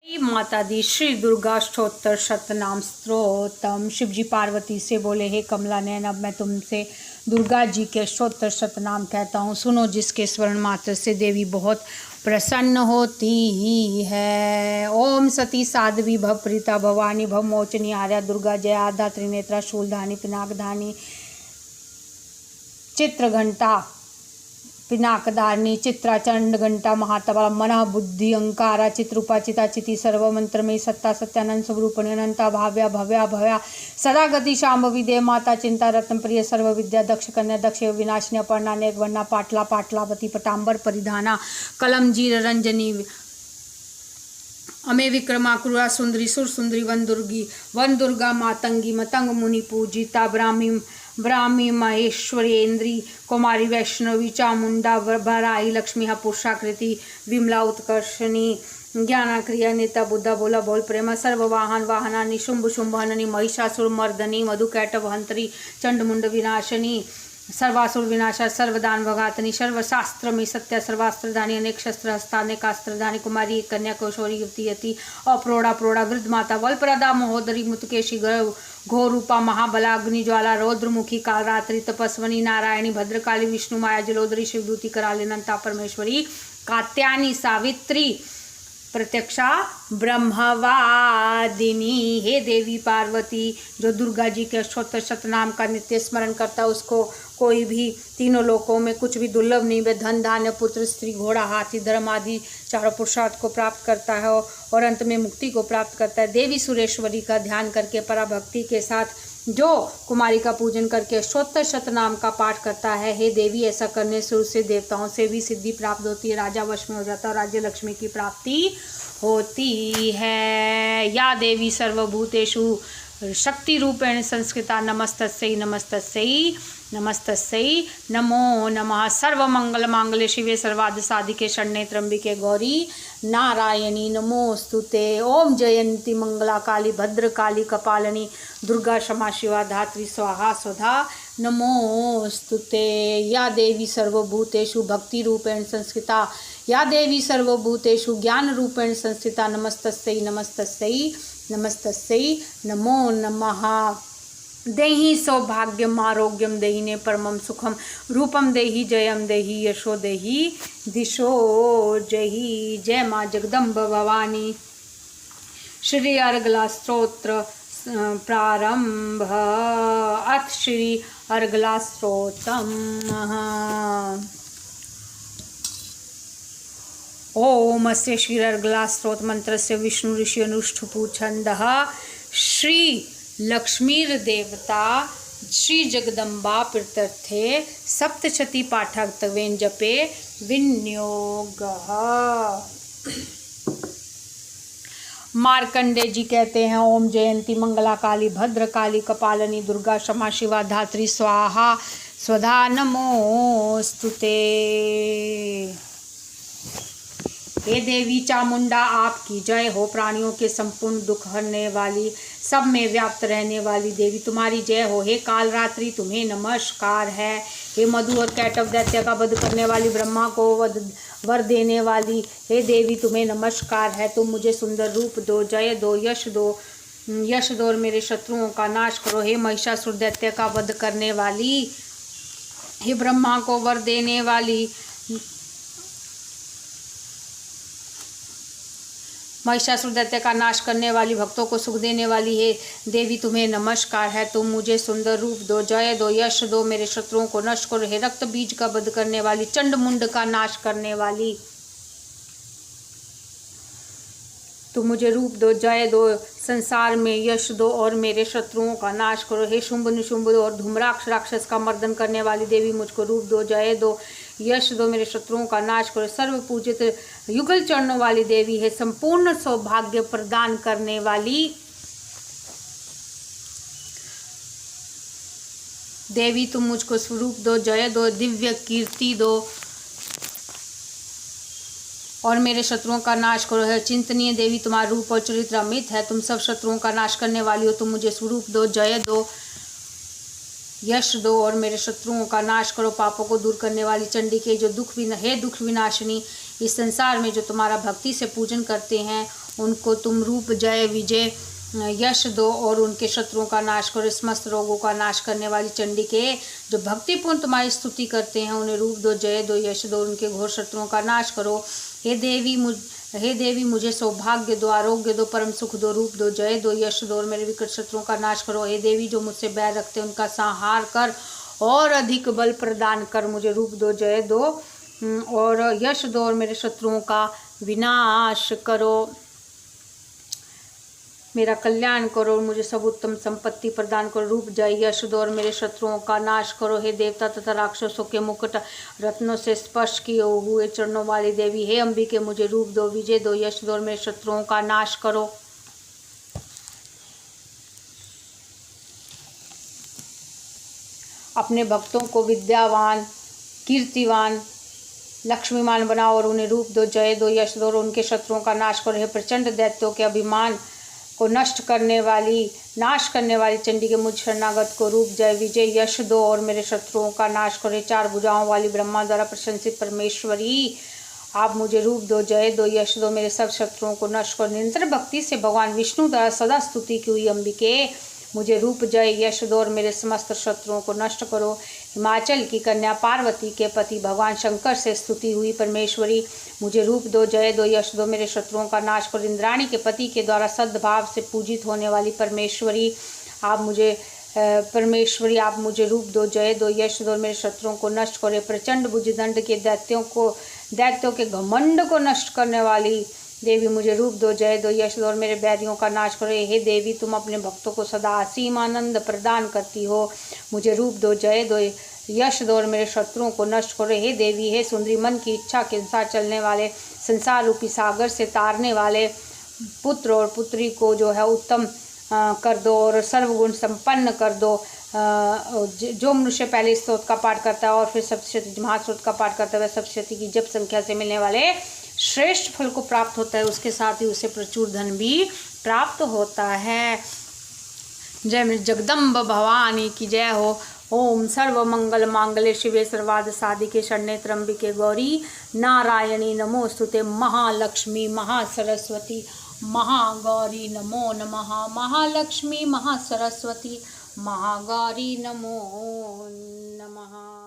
माता दी श्री दुर्गा स्तोत्र शतनाम स्तोत्रम। शिवजी पार्वती से बोले, हे कमला नयन, अब मैं तुमसे दुर्गा जी के स्तोत्र शतनाम कहता हूँ, सुनो, जिसके स्मरण मात्र से देवी बहुत प्रसन्न होती है। ओम सती साध्वी भव प्रीता भवानी भव मोचनी आर्या दुर्गा जय आधा त्रिनेत्रा शूलधानी पिनाकधानी चित्रघंटा पिनाकदारिणी चित्राचंड घंटा महातबा मना बुद्धि अंकारा चित्रूपा चिता चिति सर्व मंत्र में सत्ता सत्यानंद स्वरूपणी अनंता भाव्या भव्या भव्या सदा गति शाम विदे माता चिंता रत्न प्रिय सर्व विद्या दक्ष कन्या दक्ष विनाशिनी अपर्णा नेक वर्णा पाटला पाटलावती पटांबर परिधाना कलम जीर रंजनी अमे विक्रमा क्रूरा सुंदरी सुर सुंदरी वन दुर्गा मातंगी मतंग मुनि पूजिता ब्राह्मी महेश्वरेन्द्री कुमारी वैष्णवी चामुंडा बराई लक्ष्मी पुरुषाकृति विमला उत्कर्षणी ज्ञानाक्रिया नेता बुद्धा बोला बोल प्रेम सर्व वाहन वाहना निशुंभ शुंभहननी महिषासुर मर्दनी मधुकैटभ हंत्री चंडमुंड विनाशनी सर्वासुर विनाशा सर्वदान भगातनी सर्वशास्त्र में सत्य सर्वास्त्रधानी अनेक शस्त्र हस्तानेकास्त्रधानी कुमारी कन्या कौशोरी युवती यति अप्रोड़ा प्रोड़ा वृद्ध माता वल्प्रदा महोदरी मुतकेशी घोर रूपा महाबला अग्निज्वाला रौद्रमुखी कालरात्रि तपस्वनी नारायणी भद्रकाली विष्णु माया जलोदरी शिवदूती कराली अनंता परमेश्वरी कात्यायनी सावित्री प्रत्यक्षा ब्रह्मवादिनी। हे देवी पार्वती, जो दुर्गा जी के स्तोत्र शतनाम का नित्य स्मरण करता है, उसको कोई भी तीनों लोकों में कुछ भी दुर्लभ नहीं, वे धन धान्य पुत्र स्त्री घोड़ा हाथी धर्म आदि चारों पुरुषार्थ को प्राप्त करता है और अंत में मुक्ति को प्राप्त करता है। देवी सुरेश्वरी का ध्यान करके पराभक्ति के साथ जो कुमारी का पूजन करके स्तोत्र शतनाम का पाठ करता है, हे देवी, ऐसा करने से उससे देवताओं से भी सिद्धि प्राप्त होती है, राजा वश में हो जाता है और राज्य लक्ष्मी की प्राप्ति होती है। या देवी सर्वभूतेषु शक्ति रूपेण संस्कृता नमस्तस्यै नमस्तस्यै नमस्तस्यै नमो नमः। सर्वमंगल मांगल्ये शिवे सर्वार्थ साधिके शरण्ये त्र्यंबिके गौरी नारायणी नमोस्तुते। ओम जयंती मंगला काली भद्रकाली कपालिनी दुर्गा क्षमा शिवा धात्री स्वाहा स्वधा नमोस्तुते। या देवी सर्वभूतेषु भक्ति रूपेण संस्कृता या देवी सर्वभूतेषु ज्ञान रूपेण संस्थिता नमस्तस्यै नमस्तस्यै नमस्तस्यै नमो नमः। देहि सौभाग्यम आरोग्यम देहिने परमं सुखम रूपम देहि जयम देहि यशो देहि दिशो जहि। जय माँ जगदम्ब भवानी। श्री अर्गला स्तोत्र प्रारंभ। अथ श्री अर्गला स्तोत्रम। ओम अस्य श्री अर्गला स्तोत्र मंत्रस्य विष्णु ऋषि अनुष्ठुपु छंदः श्री लक्ष्मीर्देवता श्री जगदम्बा प्रीत्यर्थे सप्तशती पाठक्तवेन जपे विनियोगः। मार्कंडे जी कहते हैं, ओम जयंती मंगला काली भद्र काली कपालिनी दुर्गा क्षमा शिवा धात्री स्वाहा स्वधा नमोस्तुते। हे देवी चामुंडा, आपकी जय हो। प्राणियों के संपूर्ण दुख हरने वाली, सब में व्याप्त रहने वाली देवी, तुम्हारी जय हो। हे काल रात्रि, तुम्हें नमस्कार है। हे मधु और कैटव दैत्य का वध करने वाली, ब्रह्मा को वर देने वाली, हे देवी, तुम्हें नमस्कार है। तुम मुझे सुंदर रूप दो, जय दो, यश दो और मेरे शत्रुओं का नाश करो। हे महिषासुर दैत्य का वध करने वाली, हे ब्रह्मा को वर देने वाली, महिषासुर दैत्य का नाश करने वाली, भक्तों को सुख देने वाली, हे देवी, तुम्हें नमस्कार है। तुम मुझे सुंदर रूप दो, जय दो, यश दो, मेरे शत्रुओं को नष्ट करो। हे रक्त बीज का वध करने वाली, चंड मुंड का नाश करने वाली, तुम मुझे रूप दो, जय दो, संसार में यश दो और मेरे शत्रुओं का नाश करो। हे शुंभ निशुंभ और धूम्राक्ष राक्षस का मर्दन करने वाली देवी, मुझको रूप दो, जय दो, यश दो, मेरे शत्रुओं का नाश करो। सर्व पूजित युगल चरणों वाली देवी है, संपूर्ण सौभाग्य प्रदान करने वाली देवी, तुम मुझको स्वरूप दो, जय दो, दिव्य कीर्ति दो और मेरे शत्रुओं का नाश करो। है चिंतनीय देवी, तुम्हारा रूप और चरित्र अमित है। तुम सब शत्रुओं का नाश करने वाली हो। तुम मुझे स्वरूप दो, जय दो, यश दो और मेरे शत्रुओं का नाश करो। पापों को दूर करने वाली चंडी के जो दुख विनाशिनी, इस संसार में जो तुम्हारा भक्ति से पूजन करते हैं उनको तुम रूप जय विजय यश दो और उनके शत्रुओं का नाश करो। समस्त रोगों का नाश करने वाली चंडी के जो भक्तिपूर्ण तुम्हारी स्तुति करते हैं उन्हें रूप दो, जय दो, यश दो, उनके घोर शत्रुओं का नाश करो। हे देवी मुझे सौभाग्य दो, आरोग्य दो, परम सुख दो, रूप दो, जय दो, यश दो और मेरे विकट शत्रुओं का नाश करो। हे देवी जो मुझसे बैर रखते हैं उनका संहार कर और अधिक बल प्रदान कर। मुझे रूप दो, जय दो और यश दो और मेरे शत्रुओं का विनाश करो। मेरा कल्याण करो और मुझे सब उत्तम संपत्ति प्रदान करो। रूप जय यश दो और मेरे शत्रुओं का नाश करो। हे देवता तथा राक्षसों के मुकुट रत्नों से स्पर्श किए हुए चरणों वाली देवी, हे अंबिके मुझे रूप दो, विजय दो, यश दो और मेरे शत्रुओं का नाश करो। अपने भक्तों को विद्यावान, कीर्तिवान, लक्ष्मीमान बनाओ और उन्हें रूप दो, जय दो, यश दो और उनके शत्रुओं का नाश करो। हे प्रचंड दैत्यों के अभिमान को नाश करने वाली चंडी के मुझ शरणागत को रूप जय विजय यश दो और मेरे शत्रुओं का नाश करो। चार भुजाओं वाली ब्रह्मा द्वारा प्रशंसित परमेश्वरी, आप मुझे रूप दो, जय दो, यश दो, मेरे सब शत्रुओं को नष्ट करो। निरंतर भक्ति से भगवान विष्णु द्वारा सदा स्तुति की हुई अंबिके, मुझे रूप जय यश दो और मेरे समस्त शत्रुओं को नष्ट करो। हिमाचल की कन्या पार्वती के पति भगवान शंकर से स्तुति हुई परमेश्वरी, मुझे रूप दो, जय दो, यश दो, मेरे शत्रुओं का नाश करो। इंद्राणी के पति के द्वारा सद्भाव से पूजित होने वाली परमेश्वरी, आप मुझे रूप दो, जय दो, यश दो, मेरे शत्रुओं को नष्ट करो। प्रचंड भुजदंड के दैत्यों के घमंड को नष्ट करने वाली देवी, मुझे रूप दो, जय दो, यश दो और मेरे बैरियों का नाश करो। हे देवी तुम अपने भक्तों को सदा असीम आनंद प्रदान करती हो, मुझे रूप दो, जय दो, यश दो और मेरे शत्रुओं को नष्ट करो। हे देवी, हे सुंदरी, मन की इच्छा के अनुसार चलने वाले, संसार रूपी सागर से तारने वाले पुत्र और पुत्री को जो है उत्तम कर दो और सर्वगुण संपन्न कर दो। जो मनुष्य पहले इस स्तोत्र का पाठ करता है और फिर सप्तशती महास्तोत्र का पाठ करता है वह सप्तशती की जप संख्या से मिलने वाले श्रेष्ठ फल को प्राप्त होता है, उसके साथ ही उसे प्रचुर धन भी प्राप्त होता है। जय मेरी जगदम्ब भवानी की जय हो। ओम सर्व मंगल मांगल्ये शिवे सर्वार्थ साधिके शरण्ये त्र्यंबके गौरी नारायणी नमोस्तुते। महालक्ष्मी महासरस्वती महागौरी नमो नमः। महालक्ष्मी महासरस्वती महागौरी नमो नमः।